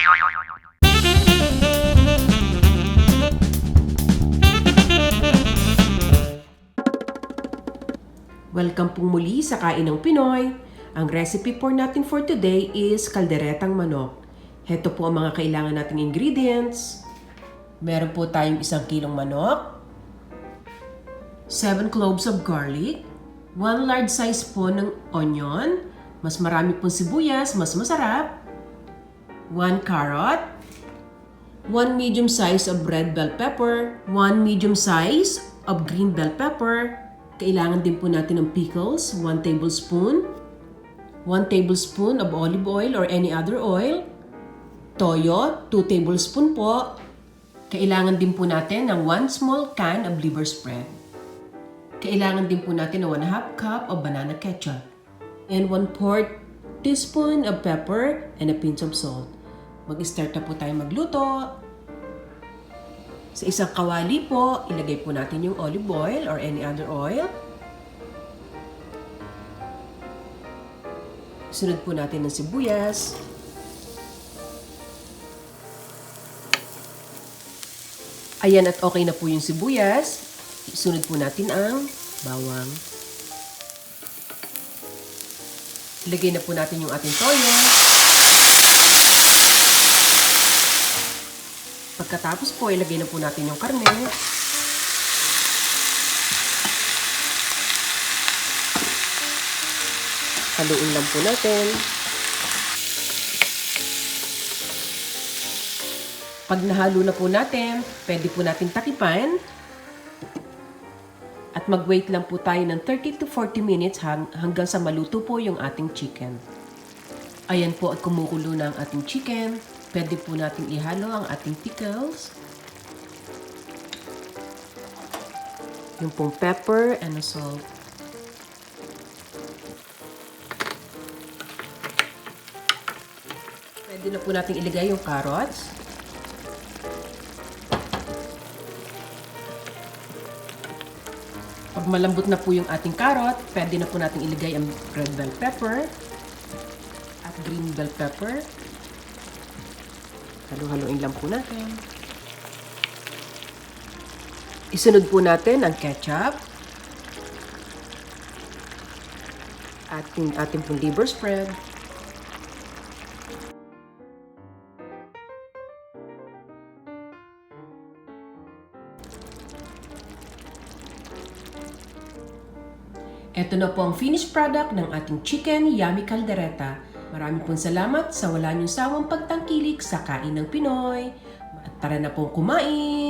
Welcome pong muli sa Kainang Pinoy. Ang recipe natin for today is Kalderetang Manok. Heto po ang mga kailangan nating ingredients. Meron po tayong 1 kilong manok, 7 cloves of garlic, 1 large size po ng onion, mas marami pong sibuyas, mas masarap, 1 carrot, 1 medium size of red bell pepper, 1 medium size of green bell pepper. Kailangan din po natin ng pickles, 1 tablespoon, 1 tablespoon of olive oil or any other oil, toyo, 2 tablespoon po. Kailangan din po natin ng 1 small can of liver spread. Kailangan din po natin ng 1/2 cup of banana ketchup, and 1/4 teaspoon of pepper and a pinch of salt. Mag-start na po tayo magluto. Sa isang kawali po, ilagay po natin yung olive oil or any other oil. Sunod po natin ng sibuyas. Ayan, at okay na po yung sibuyas. Sunod po natin ang bawang. Ilagay na po natin yung ating toyo. Pagkatapos po, ilagay na po natin yung karne. Haluin lang po natin. Pag nahalo na po natin, pwede po natin takipan. At mag-wait lang po tayo ng 30 to 40 minutes hanggang sa maluto po yung ating chicken. Ayan po at kumukulo na ang ating chicken. Pwede po natin ihalo ang ating pickles. Yung pong pepper and salt. Pwede na po natin ilagay yung carrots. Pag malambot na po yung ating carrot, pwede na po natin ilagay ang red bell pepper at green bell pepper. Halo-haloin lang po natin. Isunod po natin ang ketchup. Ating pong liver spread. Ito na po ang finished product ng ating chicken yummy kaldereta. Maraming pong salamat sa wala niyong sawang pagtangkilik sa Kainang Pinoy. At tara na pong kumain!